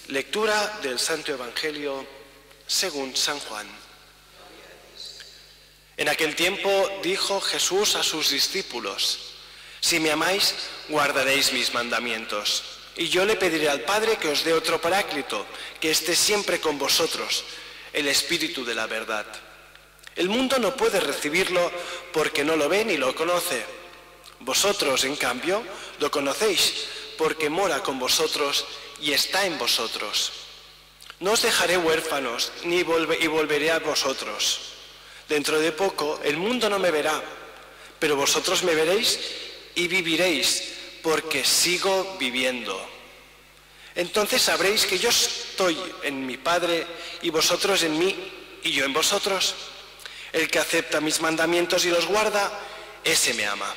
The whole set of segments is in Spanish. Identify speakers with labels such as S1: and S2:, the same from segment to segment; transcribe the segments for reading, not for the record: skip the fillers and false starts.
S1: Lectura del Santo Evangelio según San Juan. En aquel tiempo dijo Jesús a sus discípulos: si me amáis, guardaréis mis mandamientos. Y yo le pediré al Padre que os dé otro Paráclito, que esté siempre con vosotros, el Espíritu de la verdad. El mundo no puede recibirlo porque no lo ve ni lo conoce. Vosotros, en cambio, lo conocéis, porque mora con vosotros y está en vosotros. No os dejaré huérfanos, y volveré a vosotros. Dentro de poco el mundo no me verá, pero vosotros me veréis y viviréis, porque sigo viviendo. Entonces sabréis que yo estoy en mi Padre, y vosotros en mí, y yo en vosotros. El que acepta mis mandamientos y los guarda, ese me ama.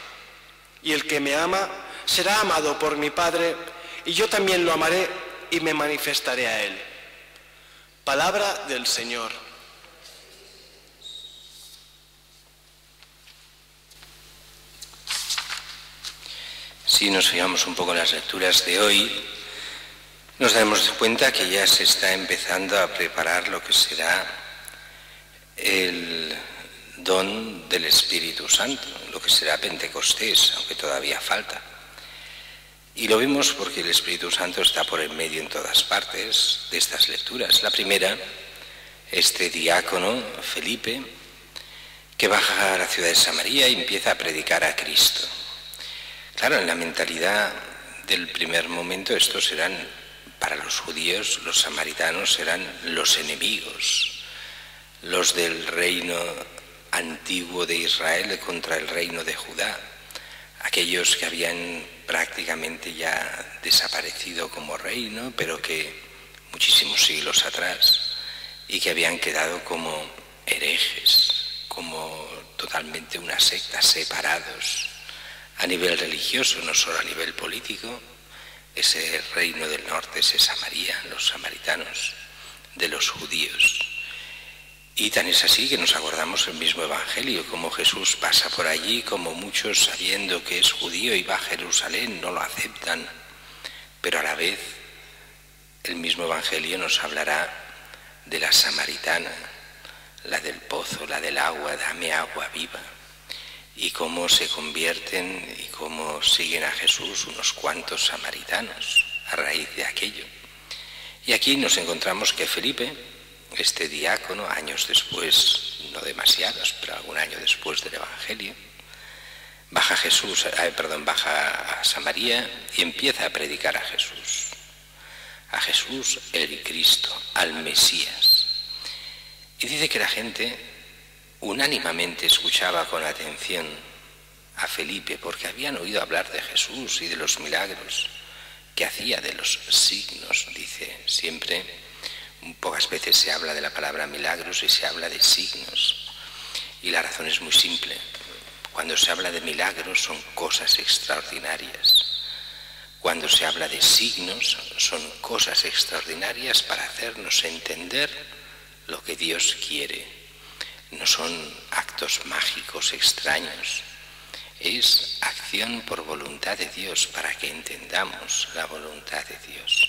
S1: Y el que me ama será amado por mi Padre, y yo también lo amaré y me manifestaré a él. Palabra del Señor.
S2: Si nos fijamos un poco en las lecturas de hoy, nos daremos cuenta que ya se está empezando a preparar lo que será el don del Espíritu Santo, lo que será Pentecostés, aunque todavía falta. Y lo vemos porque el Espíritu Santo está por en medio en todas partes de estas lecturas. La primera, este diácono, Felipe, que baja a la ciudad de Samaria y empieza a predicar a Cristo. Claro, en la mentalidad del primer momento estos eran, para los judíos, los samaritanos eran los enemigos, los del reino antiguo de Israel contra el reino de Judá, aquellos que habían prácticamente ya desaparecido como reino, pero que muchísimos siglos atrás, y que habían quedado como herejes, como totalmente una secta, separados a nivel religioso, no solo a nivel político. Ese reino del norte, ese Samaria, los samaritanos, de los judíos. Y tan es así que nos acordamos el mismo Evangelio, como Jesús pasa por allí, como muchos, sabiendo que es judío y va a Jerusalén, no lo aceptan, pero a la vez el mismo Evangelio nos hablará de la samaritana, la del pozo, la del agua, dame agua viva, y cómo se convierten y cómo siguen a Jesús unos cuantos samaritanos a raíz de aquello. Y aquí nos encontramos que Felipe, este diácono, años después, no demasiados, pero algún año después del Evangelio, baja a Samaria y empieza a predicar a Jesús el Cristo, al Mesías. Y dice que la gente unánimemente escuchaba con atención a Felipe, porque habían oído hablar de Jesús y de los milagros que hacía, de los signos, dice siempre. Pocas veces se habla de la palabra milagros y se habla de signos. Y la razón es muy simple. Cuando se habla de milagros son cosas extraordinarias. Cuando se habla de signos son cosas extraordinarias para hacernos entender lo que Dios quiere. No son actos mágicos extraños. Es acción por voluntad de Dios para que entendamos la voluntad de Dios.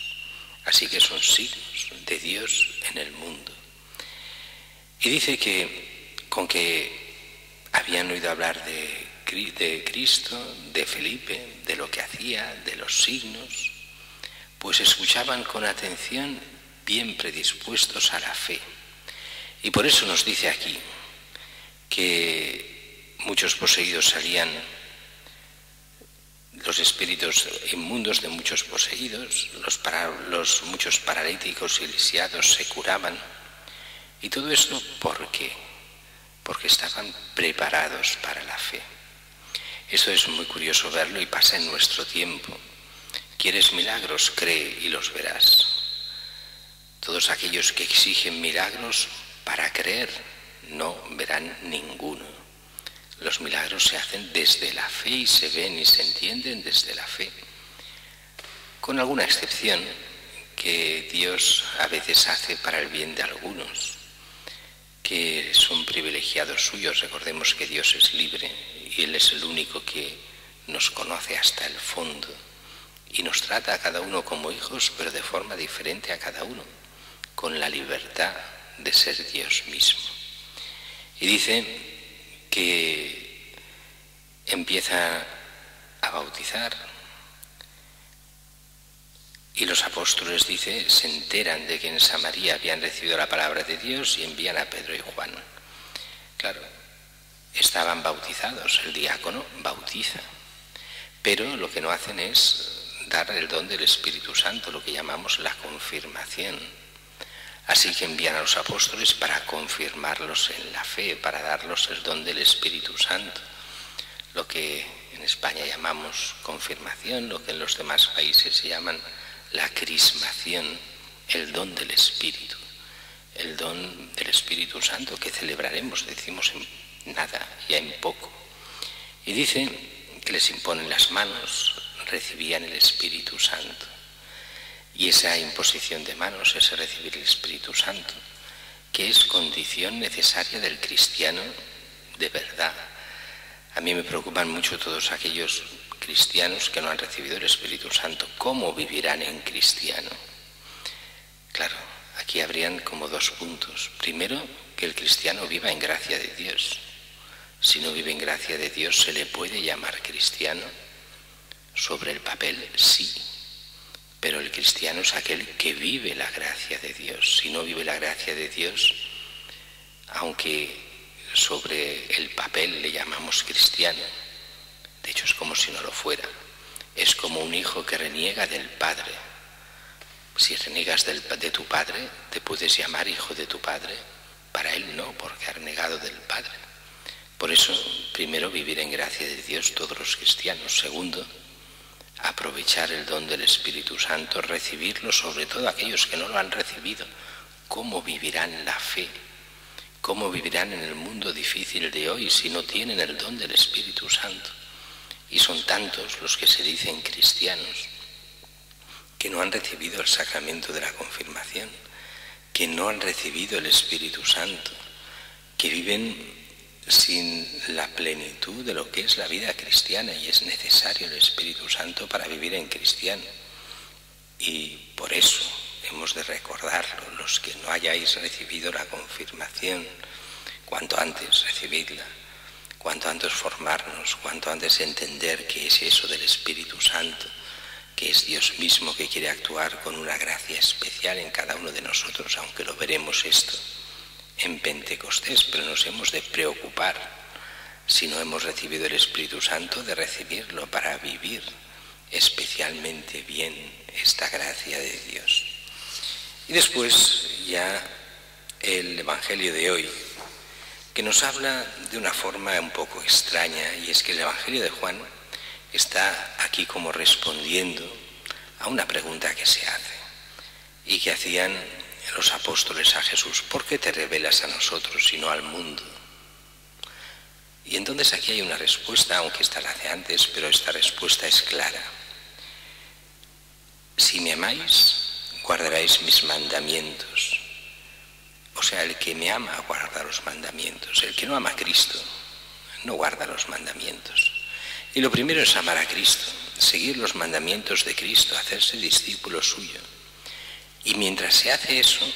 S2: Así que son signos de Dios en el mundo. Y dice que con que habían oído hablar de Cristo, de Felipe, de lo que hacía, de los signos, pues escuchaban con atención, bien predispuestos a la fe. Y por eso nos dice aquí que muchos poseídos salían, los espíritus inmundos de muchos poseídos, los muchos paralíticos y lisiados se curaban. Y todo esto, ¿por qué? Porque estaban preparados para la fe. Esto es muy curioso verlo y pasa en nuestro tiempo. ¿Quieres milagros? Cree y los verás. Todos aquellos que exigen milagros para creer no verán ninguno. Los milagros se hacen desde la fe y se ven y se entienden desde la fe, con alguna excepción que Dios a veces hace para el bien de algunos, que son privilegiados suyos. Recordemos que Dios es libre y Él es el único que nos conoce hasta el fondo y nos trata a cada uno como hijos, pero de forma diferente a cada uno, con la libertad de ser Dios mismo. Y dice que empieza a bautizar y los apóstoles, dice, se enteran de que en Samaria habían recibido la palabra de Dios y envían a Pedro y Juan. Claro, estaban bautizados, el diácono bautiza, pero lo que no hacen es dar el don del Espíritu Santo, lo que llamamos la confirmación. Así que envían a los apóstoles para confirmarlos en la fe, para darlos el don del Espíritu Santo, lo que en España llamamos confirmación, lo que en los demás países se llaman la crismación, el don del Espíritu, el don del Espíritu Santo que celebraremos, decimos, en nada, ya en poco. Y dice que les imponen las manos, recibían el Espíritu Santo. Y esa imposición de manos, ese recibir el Espíritu Santo, que es condición necesaria del cristiano de verdad. A mí me preocupan mucho todos aquellos cristianos que no han recibido el Espíritu Santo. ¿Cómo vivirán en cristiano? Claro, aquí habrían como dos puntos. Primero, que el cristiano viva en gracia de Dios. Si no vive en gracia de Dios, ¿se le puede llamar cristiano? Sobre el papel, sí. Pero el cristiano es aquel que vive la gracia de Dios. Si no vive la gracia de Dios, aunque sobre el papel le llamamos cristiano, de hecho es como si no lo fuera. Es como un hijo que reniega del padre. Si reniegas de tu padre, te puedes llamar hijo de tu padre. Para él no, porque ha renegado del padre. Por eso, primero, vivir en gracia de Dios todos los cristianos. Segundo, aprovechar el don del Espíritu Santo, recibirlo, sobre todo aquellos que no lo han recibido. ¿Cómo vivirán la fe? ¿Cómo vivirán en el mundo difícil de hoy si no tienen el don del Espíritu Santo? Y son tantos los que se dicen cristianos que no han recibido el sacramento de la confirmación, que no han recibido el Espíritu Santo, que viven sin la plenitud de lo que es la vida cristiana, y es necesario el Espíritu Santo para vivir en cristiano. Y por eso hemos de recordarlo, los que no hayáis recibido la confirmación, cuanto antes recibidla, cuanto antes formarnos, cuanto antes entender qué es eso del Espíritu Santo, que es Dios mismo que quiere actuar con una gracia especial en cada uno de nosotros, aunque lo veremos esto en Pentecostés, pero nos hemos de preocupar, si no hemos recibido el Espíritu Santo, de recibirlo para vivir especialmente bien esta gracia de Dios. Y después ya el Evangelio de hoy, que nos habla de una forma un poco extraña, y es que el Evangelio de Juan está aquí como respondiendo a una pregunta que se hace y que hacían los apóstoles a Jesús: ¿por qué te revelas a nosotros y no al mundo? Y entonces aquí hay una respuesta, aunque esta la hace antes, pero esta respuesta es clara. Si me amáis, guardaréis mis mandamientos. O sea, el que me ama guarda los mandamientos. El que no ama a Cristo no guarda los mandamientos. Y lo primero es amar a Cristo, seguir los mandamientos de Cristo, hacerse discípulo suyo. Y mientras se hace eso,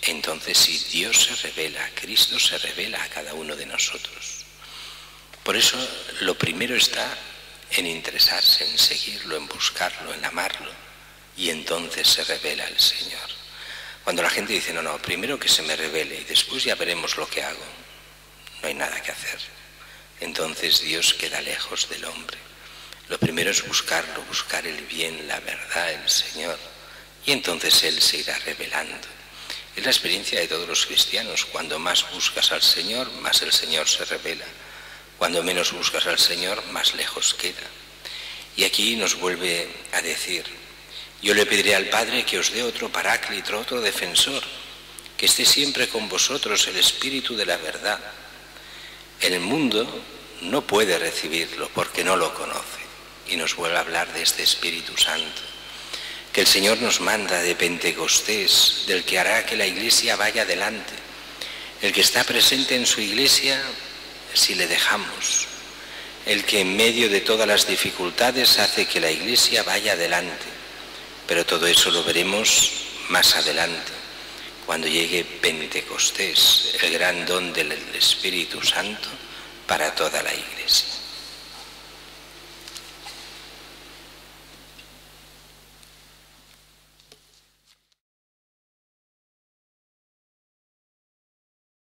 S2: entonces si Dios se revela, Cristo se revela a cada uno de nosotros. Por eso lo primero está en interesarse, en seguirlo, en buscarlo, en amarlo, y entonces se revela el Señor. Cuando la gente dice, no, primero que se me revele y después ya veremos lo que hago, no hay nada que hacer. Entonces Dios queda lejos del hombre. Lo primero es buscarlo, buscar el bien, la verdad, el Señor. Y entonces Él se irá revelando. Es la experiencia de todos los cristianos. Cuando más buscas al Señor, más el Señor se revela. Cuando menos buscas al Señor, más lejos queda. Y aquí nos vuelve a decir: yo le pediré al Padre que os dé otro paráclito, otro defensor, que esté siempre con vosotros, el Espíritu de la verdad. El mundo no puede recibirlo porque no lo conoce. Y nos vuelve a hablar de este Espíritu Santo que el Señor nos manda de Pentecostés, del que hará que la Iglesia vaya adelante, el que está presente en su Iglesia si le dejamos, el que en medio de todas las dificultades hace que la Iglesia vaya adelante. Pero todo eso lo veremos más adelante, cuando llegue Pentecostés, el gran don del Espíritu Santo para toda la Iglesia.